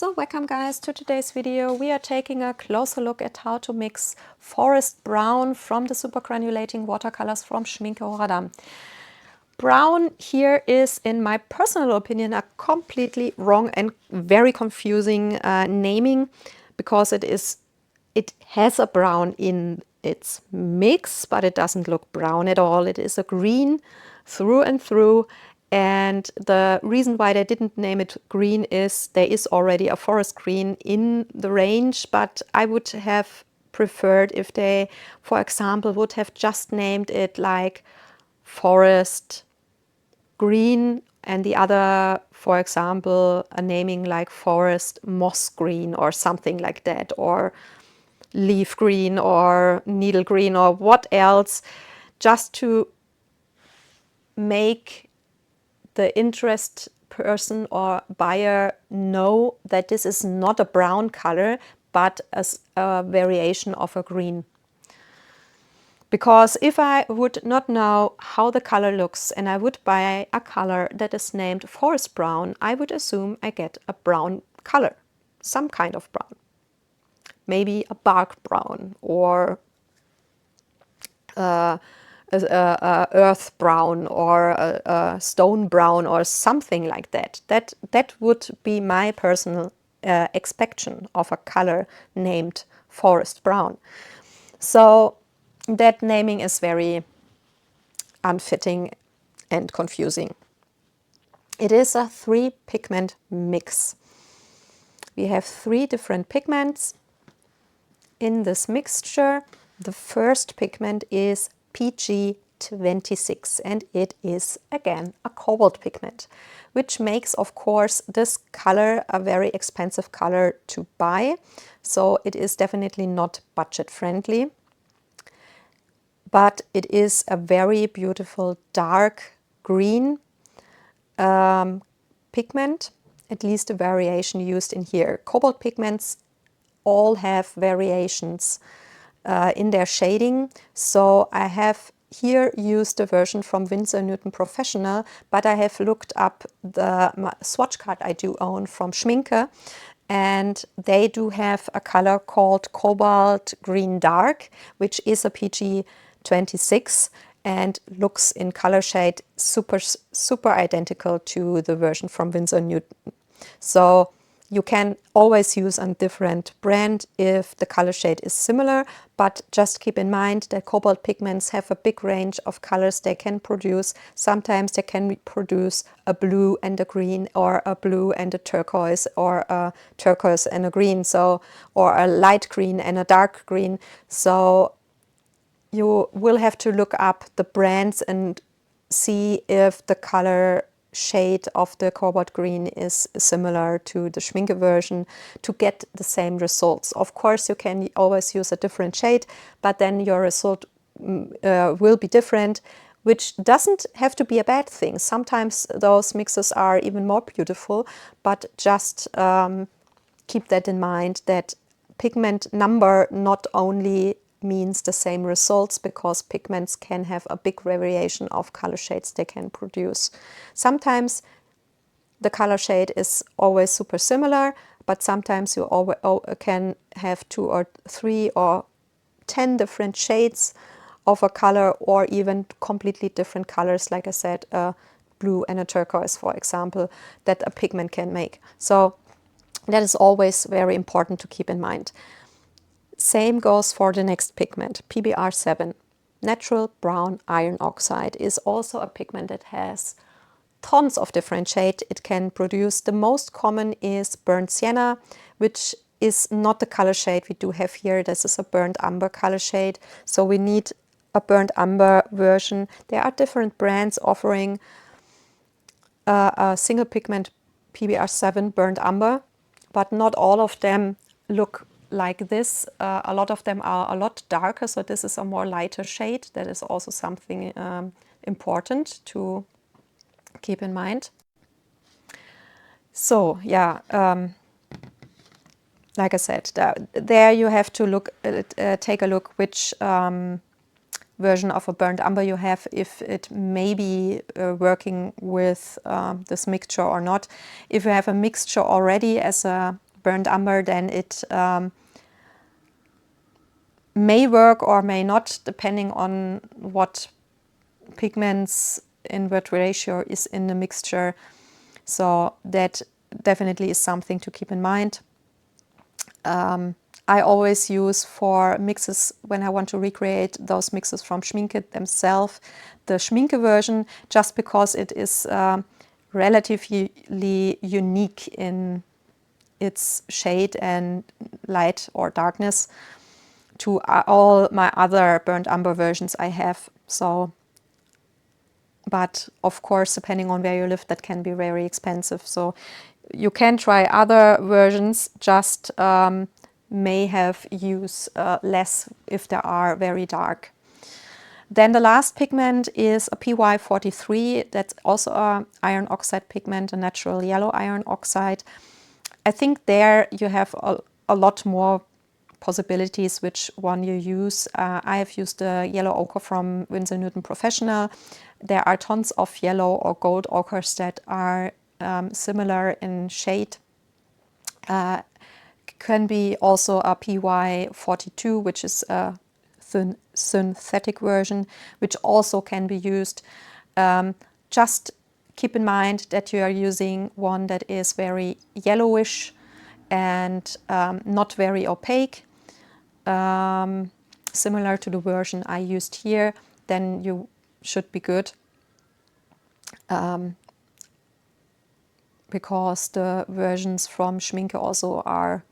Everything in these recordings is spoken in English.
So welcome guys to today's video. We are taking a closer look at how to mix forest brown from the supergranulating watercolors from Schmincke Horadam. Brown here is, in my personal opinion, a completely wrong and very confusing naming, because it has a brown in its mix, but it doesn't look brown at all. It is a green through and through. And the reason why they didn't name it green is there is already a forest green in the range, but I would have preferred if they, for example, would have just named it like forest green, and the other, for example, a naming like forest moss green or something like that, or leaf green or needle green or what else, just to make the interest person or buyer know that this is not a brown color, but as a variation of a green. Because if I would not know how the color looks and I would buy a color that is named forest brown, I would assume I get a brown color, some kind of brown. Maybe a bark brown or earth brown or a stone brown or something like that. That would be my personal expectation of a color named forest brown. So that naming is very unfitting and confusing. It is a 3-pigment mix. We have 3 different pigments in this mixture. The first pigment is PG26, and it is again a cobalt pigment, which makes, of course, this color a very expensive color to buy. So it is definitely not budget friendly, but it is a very beautiful dark green pigment, at least the variation used in here. Cobalt pigments all have variations in their shading. So I have here used the version from Winsor & Newton Professional, but I have looked up the swatch card I do own from Schmincke, and they do have a color called Cobalt Green Dark, which is a PG26 and looks in color shade super identical to the version from Winsor & Newton. So you can always use a different brand if the color shade is similar, but just keep in mind that cobalt pigments have a big range of colors they can produce. Sometimes they can produce a blue and a green, or a blue and a turquoise, or a turquoise and a green, so, or a light green and a dark green. So you will have to look up the brands and see if the color shade of the cobalt green is similar to the Schmincke version to get the same results. Of course, you can always use a different shade, but then your result will be different, which doesn't have to be a bad thing. Sometimes those mixes are even more beautiful, but just keep that in mind, that pigment number not only means the same results, because pigments can have a big variation of color shades they can produce. Sometimes the color shade is always super similar, but sometimes you can have 2 or 3 or 10 different shades of a color, or even completely different colors, like I said, a blue and a turquoise, for example, that a pigment can make. So that is always very important to keep in mind. Same goes for the next pigment, PBR7. Natural brown iron oxide is also a pigment that has tons of different shades it can produce. The most common is burnt sienna, which is not the color shade we do have here. This is a burnt umber color shade, so we need a burnt umber version. There are different brands offering a single pigment PBR7 burnt umber, but not all of them look like this. A lot of them are a lot darker, so this is a more lighter shade. That is also something important to keep in mind. So yeah, like I said, there you have to look take a look which version of a burnt umber you have, if it may be working with this mixture or not. If you have a mixture already as a burnt umber, then it may work or may not, depending on what pigments in what ratio is in the mixture. So that definitely is something to keep in mind. I always use for mixes, when I want to recreate those mixes from Schmincke themselves, the Schmincke version, just because it is relatively unique in its shade and light or darkness to all my other burnt umber versions I have. So, but of course, depending on where you live, that can be very expensive. So you can try other versions, just may have use less if they are very dark. Then the last pigment is a PY43. That's also an iron oxide pigment, a natural yellow iron oxide. I think there you have a lot more possibilities which one you use. I have used the yellow ochre from Winsor Newton Professional. There are tons of yellow or gold ochres that are similar in shade. Can be also a PY42, which is a synthetic version, which also can be used. Just keep in mind that you are using one that is very yellowish and not very opaque, similar to the version I used here. Then you should be good, because the versions from Schmincke also are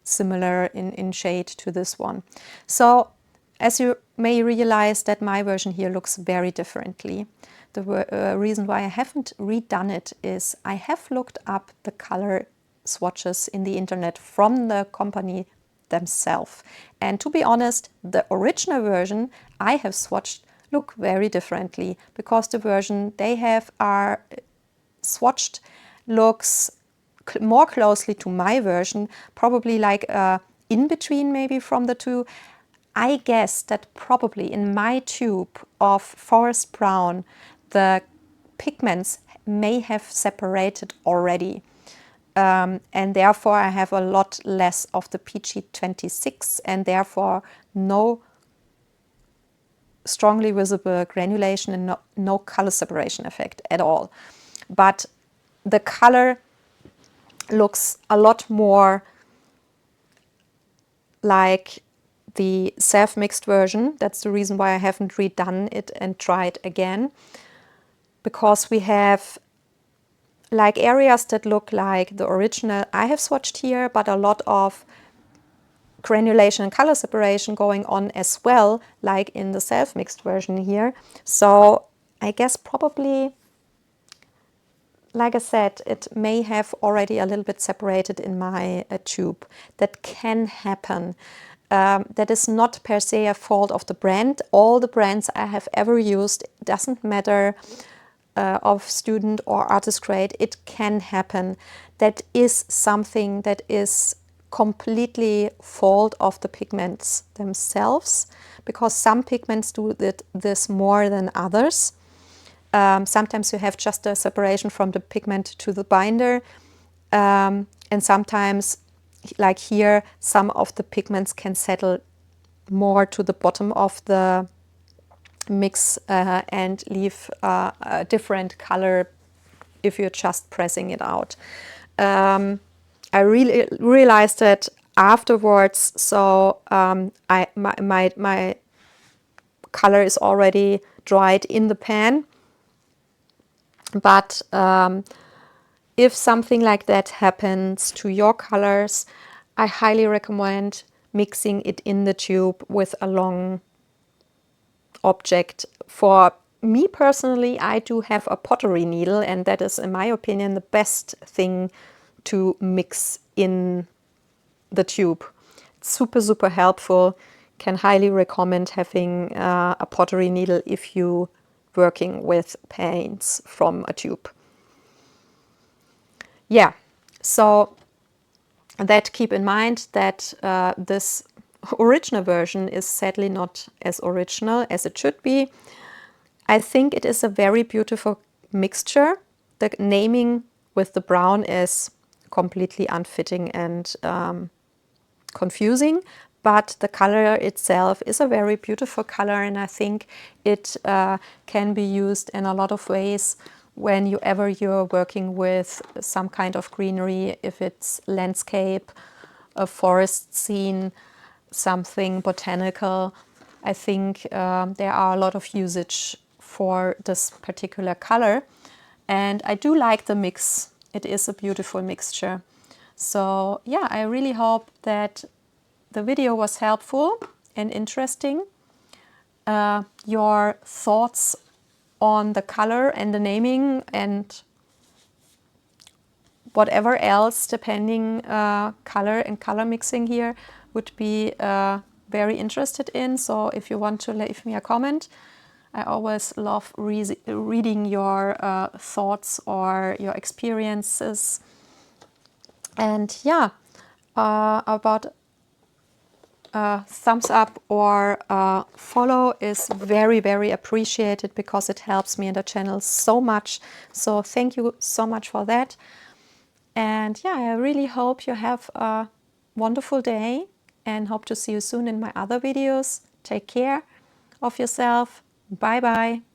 similar in shade to this one. So as you may realize that my version here looks very differently. The reason why I haven't redone it is I have looked up the color swatches in the internet from the company themselves. And to be honest, the original version I have swatched look very differently, because the version they have are swatched looks more closely to my version, probably like in between maybe from the two. I guess that probably in my tube of forest brown, the pigments may have separated already. And therefore I have a lot less of the PG26 and therefore no strongly visible granulation and no color separation effect at all. But the color looks a lot more like the self-mixed version. That's the reason why I haven't redone it and tried again, because we have like areas that look like the original I have swatched here, but a lot of granulation and color separation going on as well, like in the self-mixed version here. So I guess probably, like I said, it may have already a little bit separated in my tube. That can happen. That is not per se a fault of the brand. All the brands I have ever used, it doesn't matter of student or artist grade, it can happen. That is something that is completely fault of the pigments themselves, because some pigments do this more than others. Sometimes you have just a separation from the pigment to the binder, and sometimes, like here, some of the pigments can settle more to the bottom of the mix and leave a different color if you're just pressing it out. I really realized that afterwards, so my color is already dried in the pan. But if something like that happens to your colors, I highly recommend mixing it in the tube with a long object. For me personally, I do have a pottery needle, and that is, in my opinion, the best thing to mix in the tube. It's super, super helpful. Can highly recommend having a pottery needle if you working with paints from a tube. Yeah, so that keep in mind that this original version is sadly not as original as it should be. I think it is a very beautiful mixture. The naming with the brown is completely unfitting and confusing. But the color itself is a very beautiful color, and I think it can be used in a lot of ways whenever you're working with some kind of greenery, if it's landscape, a forest scene, something botanical. I think there are a lot of usage for this particular color, and I do like the mix. It is a beautiful mixture. So yeah, I really hope that the video was helpful and interesting. Your thoughts on the color and the naming and whatever else, depending color and color mixing here, would be very interested in. So if you want to leave me a comment, I always love reading your thoughts or your experiences. And yeah, about thumbs up or follow is very, very appreciated, because it helps me in the channel so much. So thank you so much for that. And yeah, I really hope you have a wonderful day, and hope to see you soon in my other videos. Take care of yourself. Bye bye.